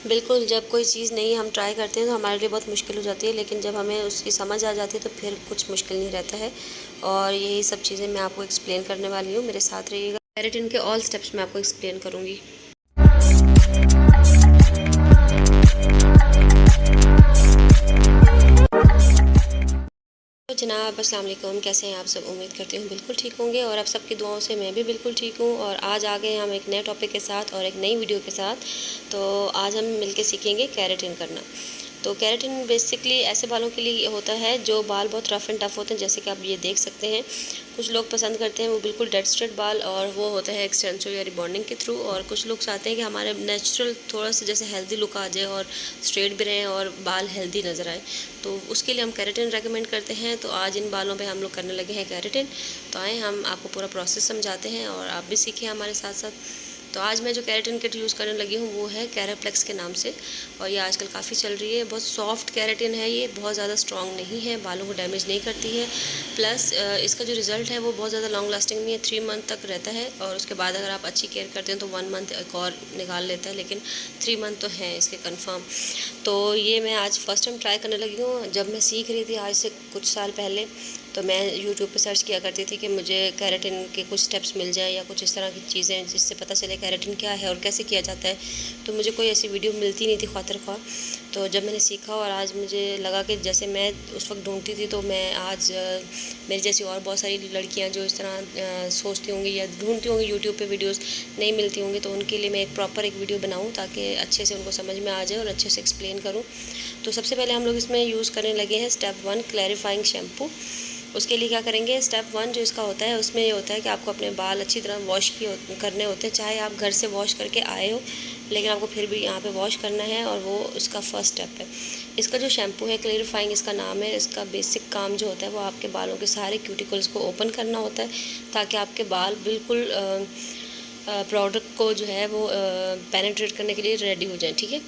बिल्कुल, जब कोई चीज़ नई हम ट्राई करते हैं तो हमारे लिए बहुत मुश्किल हो जाती है, लेकिन जब हमें उसकी समझ आ जाती है तो फिर कुछ मुश्किल नहीं रहता है। और यही सब चीज़ें मैं आपको एक्सप्लेन करने वाली हूँ, मेरे साथ रहिएगा। केराटिन के ऑल स्टेप्स मैं आपको एक्सप्लेन करूँगी। तो जनाब अस्सलाम वालेकुम, कैसे हैं आप सब? उम्मीद करती हूँ बिल्कुल ठीक होंगे और आप सबकी दुआओं से मैं भी बिल्कुल ठीक हूँ। और आज आ गए हम एक नए टॉपिक के साथ और एक नई वीडियो के साथ। तो आज हम मिलके सीखेंगे केराटिन करना। तो केराटिन बेसिकली ऐसे बालों के लिए होता है जो बाल बहुत रफ़ एंड टफ़ होते हैं, जैसे कि आप ये देख सकते हैं। कुछ लोग पसंद करते हैं वो बिल्कुल डेड स्ट्रेट बाल, और वो होता है एक्सटेंसो या रिबॉन्डिंग के थ्रू। और कुछ लोग चाहते हैं कि हमारे नेचुरल थोड़ा सा जैसे हेल्दी लुक आ जाए और स्ट्रेट भी रहें और बाल हेल्दी नज़र आए, तो उसके लिए हम केराटिन रेकमेंड करते हैं। तो आज इन बालों पे हम लोग करने लगे हैं केराटिन। तो आए हम आपको पूरा प्रोसेस समझाते हैं और आप भी सीखें हमारे साथ साथ। तो आज मैं जो केराटिन किट यूज़ करने लगी हूँ वो है केराप्लेक्स के नाम से, और ये आजकल काफ़ी चल रही है। बहुत सॉफ्ट केराटिन है, ये बहुत ज़्यादा स्ट्रॉन्ग नहीं है, बालों को डैमेज नहीं करती है। प्लस इसका जो रिज़ल्ट है वो बहुत ज़्यादा लॉन्ग लास्टिंग नहीं है, 3 मंथ तक रहता है। और उसके बाद अगर आप अच्छी केयर करते हैं तो 1 मंथ एक और निकाल लेता है, लेकिन 3 मंथ तो हैं इसके कंफर्म। तो ये मैं आज फ़र्स्ट टाइम ट्राई करने लगी हूँ। जब मैं सीख रही थी आज से कुछ साल पहले, तो मैं यूट्यूब पे सर्च किया करती थी कि मुझे केराटिन के कुछ स्टेप्स मिल जाए या कुछ इस तरह की चीज़ें जिससे पता चले केराटिन क्या है और कैसे किया जाता है। तो मुझे कोई ऐसी वीडियो मिलती नहीं थी ख्वातिर ख्वाह। तो जब मैंने सीखा और आज मुझे लगा कि जैसे मैं उस वक्त ढूंढती थी, तो मैं आज मेरी जैसी और बहुत सारी लड़कियां जो इस तरह सोचती होंगी या ढूंढती होंगी यूट्यूब पे वीडियोस नहीं मिलती होंगी, तो उनके लिए मैं एक प्रॉपर एक वीडियो बनाऊं ताकि अच्छे से उनको समझ में आ जाए और अच्छे से एक्सप्लेन करूं। तो सबसे पहले हम लोग इसमें यूज़ करने लगे हैं स्टेप 1 क्लैरिफाइंग शैम्पू। उसके लिए क्या करेंगे, स्टेप 1 जो इसका होता है उसमें ये होता है कि आपको अपने बाल अच्छी तरह वॉश करने होते हैं। चाहे आप घर से वॉश करके आए हो, लेकिन आपको फिर भी यहाँ पे वॉश करना है, और वो इसका फर्स्ट स्टेप है। इसका जो शैम्पू है क्लैरिफाइंग इसका नाम है, इसका बेसिक काम जो होता है वो आपके बालों के सारे क्यूटिकल्स को ओपन करना होता है, ताकि आपके बाल बिल्कुल प्रोडक्ट को जो है वो पेनिट्रेट करने के लिए रेडी हो जाए। ठीक है।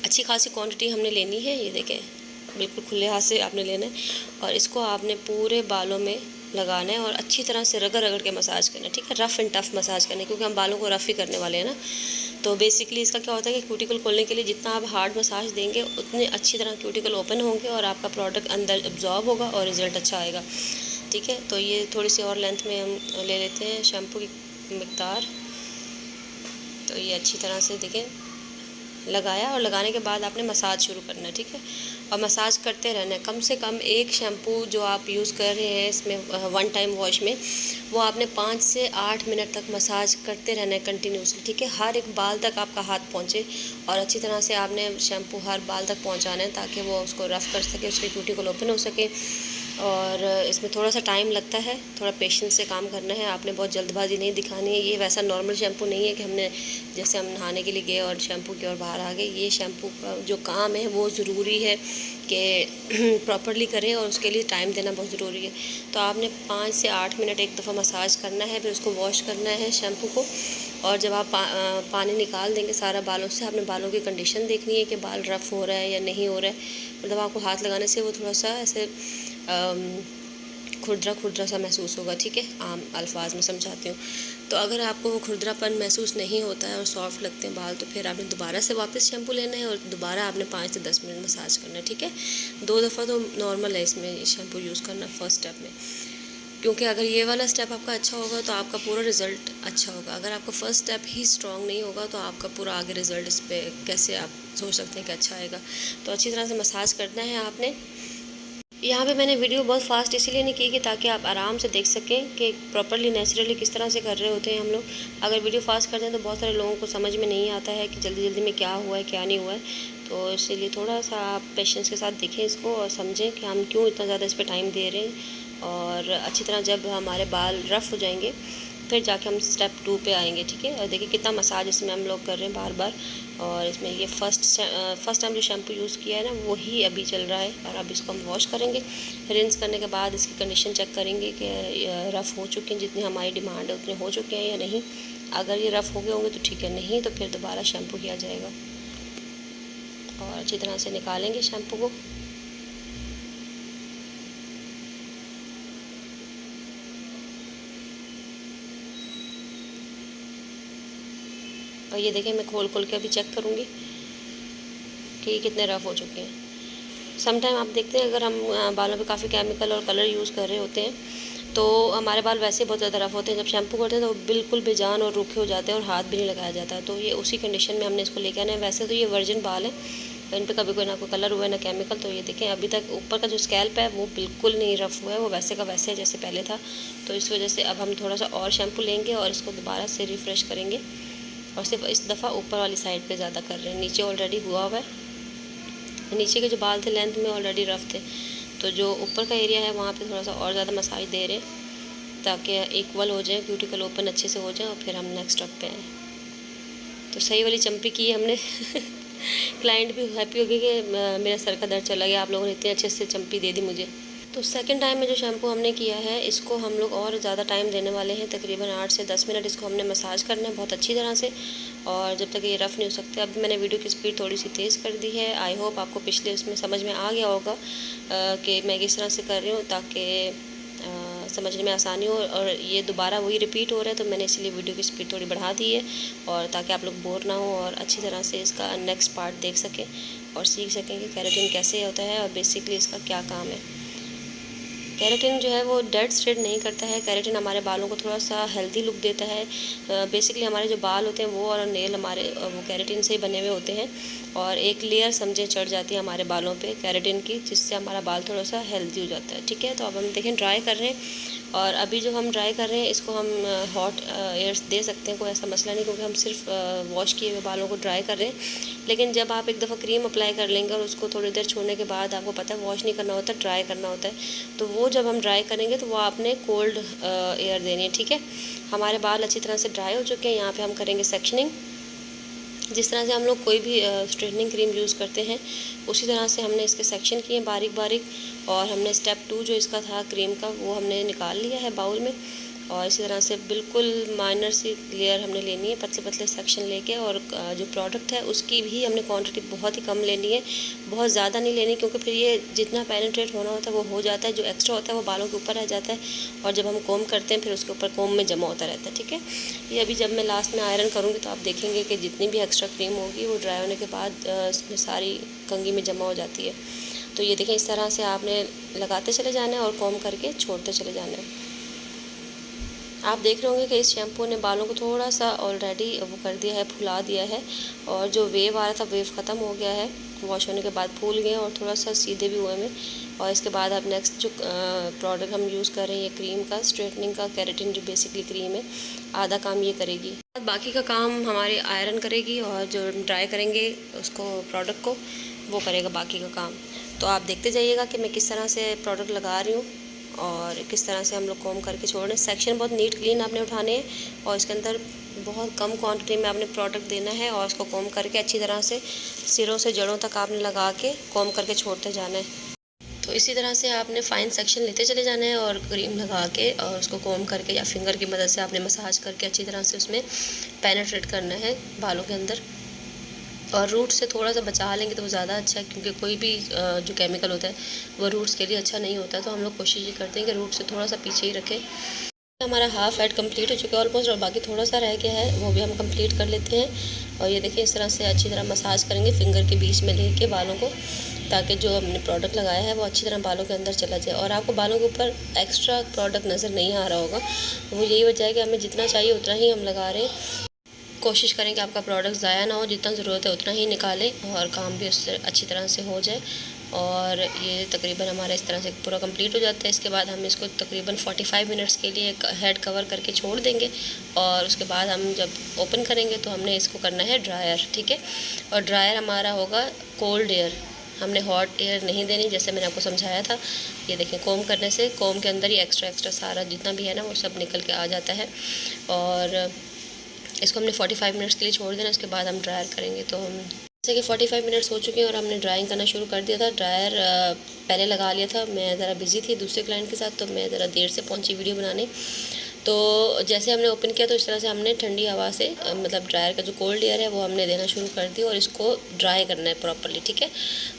अच्छी खासी क्वांटिटी हमने लेनी है, ये देखें बिल्कुल खुले हाथ से आपने लेना है, और इसको आपने पूरे बालों में लगाना है और अच्छी तरह से रगड़ रगड़ के मसाज करना है। ठीक है, रफ़ एंड टफ़ मसाज करना है, क्योंकि हम बालों को रफ़ ही करने वाले हैं ना। तो बेसिकली इसका क्या होता है कि क्यूटिकल खोलने के लिए जितना आप हार्ड मसाज देंगे उतने अच्छी तरह क्यूटिकल ओपन होंगे और आपका प्रोडक्ट अंदर एब्जॉर्ब होगा और रिज़ल्ट अच्छा आएगा। ठीक है, तो ये थोड़ी सी और लेंथ में हम ले लेते हैं शैम्पू की मकदार। तो ये अच्छी तरह से देखें लगाया, और लगाने के बाद आपने मसाज शुरू करना है। ठीक है, और मसाज करते रहना है। कम से कम एक शैम्पू जो आप यूज़ कर रहे हैं इसमें 1 टाइम वॉश में, वो आपने 5 से 8 मिनट तक मसाज करते रहना है कंटिन्यूसली। ठीक है, हर एक बाल तक आपका हाथ पहुँचे और अच्छी तरह से आपने शैम्पू हर बाल तक पहुँचाना है, ताकि वो उसको रफ़ कर सके, उसके क्यूटिकल ओपन हो सके। और इसमें थोड़ा सा टाइम लगता है, थोड़ा पेशेंस से काम करना है, आपने बहुत जल्दबाजी नहीं दिखानी है। ये वैसा नॉर्मल शैम्पू नहीं है कि हमने जैसे हम नहाने के लिए गए और शैम्पू की ओर बाहर आ गए। ये शैम्पू का जो काम है वो ज़रूरी है कि प्रॉपरली करें, और उसके लिए टाइम देना बहुत ज़रूरी है। तो आपने 5 से 8 मिनट एक दफ़ा मसाज करना है, फिर उसको वॉश करना है शैम्पू को। और जब आप पानी निकाल देंगे सारा बालों से, आपने बालों की कंडीशन देखनी है कि बाल रफ़ हो रहा है या नहीं हो रहा है। मतलब आपको हाथ लगाने से वो थोड़ा सा ऐसे खुरदरा खुरदरा सा महसूस होगा। ठीक है, आम अल्फाज में समझाती हूँ। तो अगर आपको वो खुरदरापन महसूस नहीं होता है और सॉफ्ट लगते हैं बाल, तो फिर आपने दोबारा से वापस शैम्पू लेना है और दोबारा आपने 5 से 10 मिनट मसाज करना है। ठीक है, 2 दफ़ा तो नॉर्मल है इसमें शैम्पू यूज़ करना फर्स्ट स्टेप में, क्योंकि अगर ये वाला स्टेप आपका अच्छा होगा तो आपका पूरा रिज़ल्ट अच्छा होगा। अगर आपका फर्स्ट स्टेप ही स्ट्रॉन्ग नहीं होगा तो आपका पूरा आगे रिज़ल्ट इस पर कैसे आप सोच सकते हैं कि अच्छा आएगा। तो अच्छी तरह से मसाज करना है आपने। यहाँ पे मैंने वीडियो बहुत फास्ट इसीलिए नहीं की कि ताकि आप आराम से देख सकें कि प्रॉपरली नेचुरली किस तरह से कर रहे होते हैं हम लोग। अगर वीडियो फास्ट करते हैं तो बहुत सारे लोगों को समझ में नहीं आता है कि जल्दी जल्दी में क्या हुआ है क्या नहीं हुआ है। तो इसीलिए थोड़ा सा आप पेशेंस के साथ देखें इसको और समझें कि हम क्यों इतना ज़्यादा इस पर टाइम दे रहे हैं। और अच्छी तरह जब हमारे बाल रफ़ हो जाएंगे फिर जाके हम स्टेप 2 पे आएंगे। ठीक है, और देखिए कितना मसाज इसमें हम लोग कर रहे हैं बार बार। और इसमें ये फर्स्ट टाइम जो शैम्पू यूज़ किया है ना वही अभी चल रहा है, और अब इसको हम वॉश करेंगे। रिंस करने के बाद इसकी कंडीशन चेक करेंगे कि रफ़ हो चुके हैं, जितनी हमारी डिमांड है उतने हो चुके हैं या नहीं। अगर ये रफ़ हो गए होंगे तो ठीक है, नहीं तो फिर दोबारा शैम्पू किया जाएगा। और अच्छी तरह से निकालेंगे शैम्पू को। और ये देखें, मैं खोल खोल के अभी चेक करूँगी कि ये कितने रफ़ हो चुके हैं। सम टाइम आप देखते हैं अगर हम बालों पे काफ़ी केमिकल और कलर यूज़ कर रहे होते हैं तो हमारे बाल वैसे बहुत ज़्यादा रफ़ होते हैं। जब शैम्पू करते हैं तो बिल्कुल बेजान और रूखे हो जाते हैं और हाथ भी नहीं लगाया जाता है। तो ये उसी कंडीशन में हमने इसको लेके आना है। वैसे तो ये वर्जिन बाल है, इन पे कभी कोई ना कोई कलर हुआ है ना केमिकल। तो ये देखें, अभी तक ऊपर का जो स्कैल्प है वो बिल्कुल नहीं रफ़ हुआ है, वो वैसे का वैसे है जैसे पहले था। तो इस वजह से अब हम थोड़ा सा और शैम्पू लेंगे और इसको दोबारा से रिफ़्रेश करेंगे। और सिर्फ इस दफ़ा ऊपर वाली साइड पे ज़्यादा कर रहे हैं, नीचे ऑलरेडी हुआ हुआ है। नीचे के जो बाल थे लेंथ में ऑलरेडी रफ़ थे, तो जो ऊपर का एरिया है वहाँ पे थोड़ा सा और ज़्यादा मसाज दे रहे हैं ताकि इक्वल हो जाए, क्यूटिकल ओपन अच्छे से हो जाए और फिर हम नेक्स्ट स्टेप पे आएँ। तो सही वाली चंपी की हमने क्लाइंट भी हैप्पी हो गई कि मेरा सर का दर्द चला गया, आप लोगों ने इतने अच्छे से चंपी दे दी मुझे। तो सेकंड टाइम में जो शैम्पू हमने किया है इसको हम लोग और ज़्यादा टाइम देने वाले हैं, तकरीबन 8 से 10 मिनट इसको हमने मसाज करना है बहुत अच्छी तरह से, और जब तक ये रफ़ नहीं हो सकते। अब मैंने वीडियो की स्पीड थोड़ी सी तेज़ कर दी है। आई होप आपको पिछले उसमें समझ में आ गया होगा कि मैं किस तरह से कर रही हूँ ताकि समझने में आसानी हो, और ये दोबारा वही रिपीट हो रहा है तो मैंने इसलिए वीडियो की स्पीड थोड़ी बढ़ा दी है, और ताकि आप लोग बोर ना हो और अच्छी तरह से इसका नेक्स्ट पार्ट देख सकें और सीख सकें कि केराटिन कैसे होता है और बेसिकली इसका क्या काम है। केराटिन जो है वो डेड स्ट्रेट नहीं करता है। केराटिन हमारे बालों को थोड़ा सा हेल्दी लुक देता है। बेसिकली हमारे जो बाल होते हैं वो और नेल हमारे वो केराटिन से ही बने हुए होते हैं, और एक लेयर समझे चढ़ जाती है हमारे बालों पे केराटिन की, जिससे हमारा बाल थोड़ा सा हेल्दी हो जाता है। ठीक है, तो अब हम देखें ड्राई कर रहे हैं, और अभी जो हम ड्राई कर रहे हैं इसको हम हॉट एयर्स दे सकते हैं, कोई ऐसा मसला नहीं, क्योंकि हम सिर्फ वॉश किए हुए बालों को ड्राई कर रहे हैं। लेकिन जब आप एक दफ़ा क्रीम अप्लाई कर लेंगे और उसको थोड़ी देर छोड़ने के बाद आपको पता है वॉश नहीं करना होता, ड्राई करना होता है, तो वो जब हम ड्राई करेंगे तो वो आपने कोल्ड एयर देनी है। ठीक है, हमारे बाल अच्छी तरह से ड्राई हो चुके हैं। यहाँ पे हम करेंगे सेक्शनिंग। जिस तरह से हम लोग कोई भी स्ट्रेटनिंग क्रीम यूज़ करते हैं उसी तरह से हमने इसके सेक्शन किए बारीक बारीक, और हमने स्टेप 2 जो इसका था क्रीम का वो हमने निकाल लिया है बाउल में। और इसी तरह से बिल्कुल माइनर सी लेयर हमने लेनी है, पतले पतले सेक्शन लेके, और जो प्रोडक्ट है उसकी भी हमने क्वांटिटी बहुत ही कम लेनी है, बहुत ज़्यादा नहीं लेनी, क्योंकि फिर ये जितना पेनिट्रेट होना होता है वो हो जाता है, जो एक्स्ट्रा होता है वो बालों के ऊपर रह जाता है, और जब हम कोम करते हैं फिर उसके ऊपर कोम में जमा होता रहता है। ठीक है, ये अभी जब मैं लास्ट में आयरन करूँगी तो आप देखेंगे कि जितनी भी एक्स्ट्रा क्रीम होगी वो ड्राई होने के बाद इसमें सारी कंघी में जमा हो जाती है। तो ये देखें, इस तरह से आपने लगाते चले जाना है और कोम करके छोड़ते चले जाना है। आप देख रहे होंगे कि इस शैम्पू ने बालों को थोड़ा सा ऑलरेडी वो कर दिया है, फुला दिया है, और जो वेव आ रहा था वेव ख़त्म हो गया है, वॉश होने के बाद फूल गए और थोड़ा सा सीधे भी हुए में। और इसके बाद अब नेक्स्ट जो प्रोडक्ट हम यूज़ कर रहे हैं ये क्रीम का, स्ट्रेटनिंग का, केराटिन जो बेसिकली क्रीम है, आधा काम ये करेगी, बाकी का काम हमारे आयरन करेगी, और जो ड्राई करेंगे उसको प्रोडक्ट को वो करेगा बाकी का काम। तो आप देखते जाइएगा कि मैं किस तरह से प्रोडक्ट लगा रही हूँ और किस तरह से हम लोग कोम करके छोड़ रहे हैं। सेक्शन बहुत नीट क्लीन आपने उठाने हैं, और इसके अंदर बहुत कम क्वांटिटी में आपने प्रोडक्ट देना है, और इसको कोम करके अच्छी तरह से सिरों से जड़ों तक आपने लगा के कोम करके छोड़ते जाना है। तो इसी तरह से आपने फ़ाइन सेक्शन लेते चले जाना है, और क्रीम लगा के और उसको कोम करके या फिंगर की मदद से आपने मसाज करके अच्छी तरह से उसमें पेनिट्रेट करना है बालों के अंदर। और रूट से थोड़ा सा बचा लेंगे तो वो ज़्यादा अच्छा है, क्योंकि कोई भी जो केमिकल होता है वो रूट्स के लिए अच्छा नहीं होता। तो हम लोग कोशिश ये करते हैं कि रूट से थोड़ा सा पीछे ही रखें। हमारा हाफ हेड कंप्लीट हो चुका है ऑलमोस्ट, और बाकी थोड़ा सा रह गया है, वो भी हम कंप्लीट कर लेते हैं। और ये देखिए, इस तरह से अच्छी तरह मसाज करेंगे फिंगर के बीच में लेके बालों को, ताकि जो हमने प्रोडक्ट लगाया है वो अच्छी तरह बालों के अंदर चला जाए। और आपको बालों के ऊपर एक्स्ट्रा प्रोडक्ट नज़र नहीं आ रहा होगा, वो यही वजह है कि हमें जितना चाहिए उतना ही हम लगा रहे हैं। कोशिश करें कि आपका प्रोडक्ट ज़ाया ना हो, जितना ज़रूरत है उतना ही निकालें और काम भी उससे अच्छी तरह से हो जाए। और ये तकरीबन हमारा इस तरह से पूरा कंप्लीट हो जाता है। इसके बाद हम इसको तकरीबन 45 मिनट्स के लिए हेड कवर करके छोड़ देंगे, और उसके बाद हम जब ओपन करेंगे तो हमने इसको करना है ड्रायर। ठीक है, और ड्रायर हमारा होगा कोल्ड एयर, हमने हॉट एयर नहीं देनी, जैसे मैंने आपको समझाया था। ये देखें, कोम करने से कोम के अंदर ही एक्स्ट्रा सारा जितना भी है ना वो सब निकल के आ जाता है। और इसको हमने 45 मिनट्स के लिए छोड़ देना, उसके बाद हम ड्रायर करेंगे। तो हम जैसे कि 45 मिनट्स हो चुके हैं और हमने ड्राइंग करना शुरू कर दिया था। ड्रायर पहले लगा लिया था, मैं ज़रा बिज़ी थी दूसरे क्लाइंट के साथ, तो मैं ज़रा देर से पहुंची वीडियो बनाने। तो जैसे हमने ओपन किया तो इस तरह से हमने ठंडी हवा से मतलब ड्रायर का जो कोल्ड एयर है वो हमने देना शुरू कर दिया और इसको ड्राई करना है प्रॉपर्ली, ठीक है।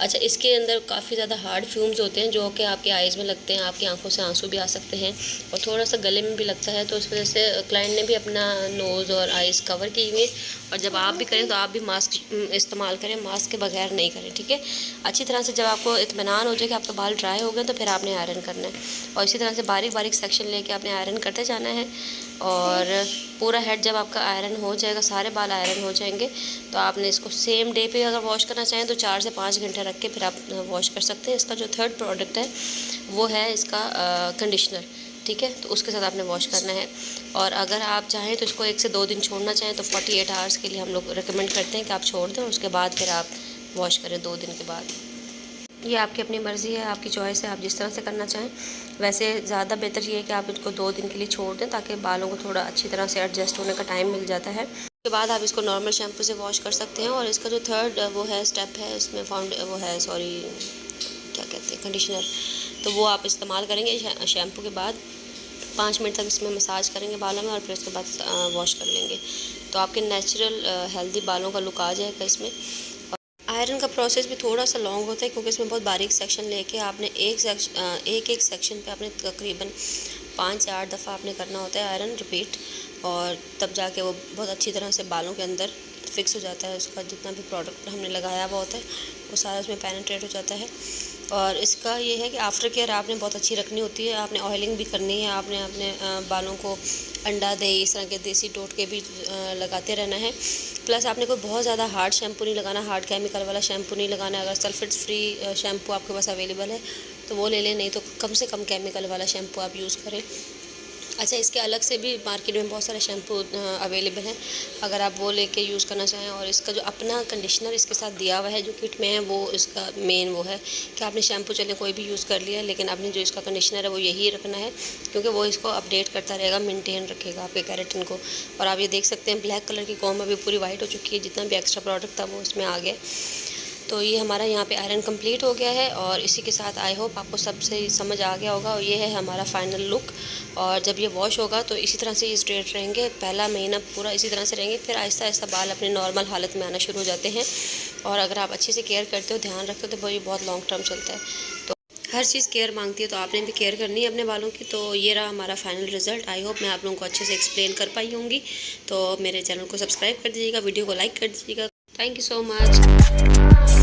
अच्छा, इसके अंदर काफ़ी ज़्यादा हार्ड फ्यूम्स होते हैं जो कि आपकी आइज़ में लगते हैं, आपकी आंखों से आंसू भी आ सकते हैं और थोड़ा सा गले में भी लगता है। तो इस वजह से क्लाइंट ने भी अपना नोज़ और आइज़ कवर की हुई, और जब आप भी करें तो आप भी मास्क इस्तेमाल करें, मास्क के बगैर नहीं करें, ठीक है। अच्छी तरह से जब आपको इत्मीनान हो जाए कि आपके बाल ड्राई हो गए तो फिर आपने आयरन करना है, और इसी तरह से बारीक बारीक सेक्शन लेके आपने आयरन करते जाना है। और पूरा हेड जब आपका आयरन हो जाएगा, सारे बाल आयरन हो जाएंगे, तो आपने इसको सेम डे पे अगर वॉश करना चाहें तो 4 से 5 घंटे रख के फिर आप वॉश कर सकते हैं। इसका जो थर्ड प्रोडक्ट है वो है इसका कंडीशनर, ठीक है। तो उसके साथ आपने वॉश करना है, और अगर आप चाहें तो इसको 1 से 2 दिन छोड़ना चाहें तो 48 आवर्स के लिए हम लोग रिकमेंड करते हैं कि आप छोड़ दें, और उसके बाद फिर आप वॉश करें 2 दिन के बाद। ये आपकी अपनी मर्ज़ी है, आपकी चॉइस है, आप जिस तरह से करना चाहें। वैसे ज़्यादा बेहतर ये है कि आप इसको 2 दिन के लिए छोड़ दें ताकि बालों को थोड़ा अच्छी तरह से एडजस्ट होने का टाइम मिल जाता है। उसके बाद आप इसको नॉर्मल शैम्पू से वॉश कर सकते हैं। और इसका जो थर्ड वो है स्टेप है, इसमें क्या कहते हैं, कंडीशनर, तो वो आप इस्तेमाल करेंगे शैम्पू के बाद। 5 मिनट तक इसमें मसाज करेंगे बालों में और फिर उसके बाद वॉश कर लेंगे, तो आपके नेचुरल हेल्दी बालों का लुक आ जाएगा इसमें। आयरन का प्रोसेस भी थोड़ा सा लॉन्ग होता है क्योंकि इसमें बहुत बारीक सेक्शन लेके आपने एक सेक्शन पे आपने तकरीबन 5 से 8 दफ़ा आपने करना होता है आयरन रिपीट, और तब जाके वो बहुत अच्छी तरह से बालों के अंदर फिक्स हो जाता है। उसका जितना भी प्रोडक्ट हमने लगाया हुआ होता है वो सारा उसमें पेनिट्रेट हो जाता है। और इसका ये है कि आफ्टर केयर आपने बहुत अच्छी रखनी होती है, आपने ऑयलिंग भी करनी है, आपने अपने बालों को अंडा दही इस तरह के देसी टोटके भी लगाते रहना है। प्लस आपने कोई बहुत ज़्यादा हार्ड शैम्पू नहीं लगाना, हार्ड केमिकल वाला शैम्पू नहीं लगाना। अगर सल्फेट फ्री शैम्पू आपके पास अवेलेबल है तो वो ले लें, नहीं तो कम से कम केमिकल वाला शैम्पू आप यूज़ करें। अच्छा, इसके अलग से भी मार्केट में बहुत सारे शैम्पू अवेलेबल हैं, अगर आप वो लेके यूज़ करना चाहें। और इसका जो अपना कंडीशनर इसके साथ दिया हुआ है जो किट में है, वो इसका मेन वो है कि आपने शैम्पू चले कोई भी यूज़ कर लिया, लेकिन आपने जो इसका कंडीशनर है वो यही रखना है, क्योंकि वो इसको अपडेट करता रहेगा, मेंटेन रखेगा आपके केराटिन को। और आप ये देख सकते हैं ब्लैक कलर की कॉम्ब अभी पूरी वाइट हो चुकी है, जितना भी एक्स्ट्रा प्रोडक्ट था वो इसमें आ गया। तो ये हमारा यहाँ पे आयरन कंप्लीट हो गया है, और इसी के साथ आई होप आपको सबसे समझ आ गया होगा। और ये है हमारा फाइनल लुक। और जब ये वॉश होगा तो इसी तरह से ये स्ट्रेट रहेंगे, पहला महीना पूरा इसी तरह से रहेंगे, फिर आहिस्ता आहिस्ता बाल अपने नॉर्मल हालत में आना शुरू हो जाते हैं। और अगर आप अच्छे से केयर करते हो, ध्यान रखते हो, तो ये बहुत लॉन्ग टर्म चलता है। तो हर चीज़ केयर मांगती है, तो आपने भी केयर करनी है अपने बालों की। तो ये रहा हमारा फाइनल रिजल्ट। आई होप मैं आप लोगों को अच्छे से एक्सप्लेन कर पाई होंगी। तो मेरे चैनल को सब्सक्राइब कर दीजिएगा, वीडियो को लाइक कर दीजिएगा। Thank you so much.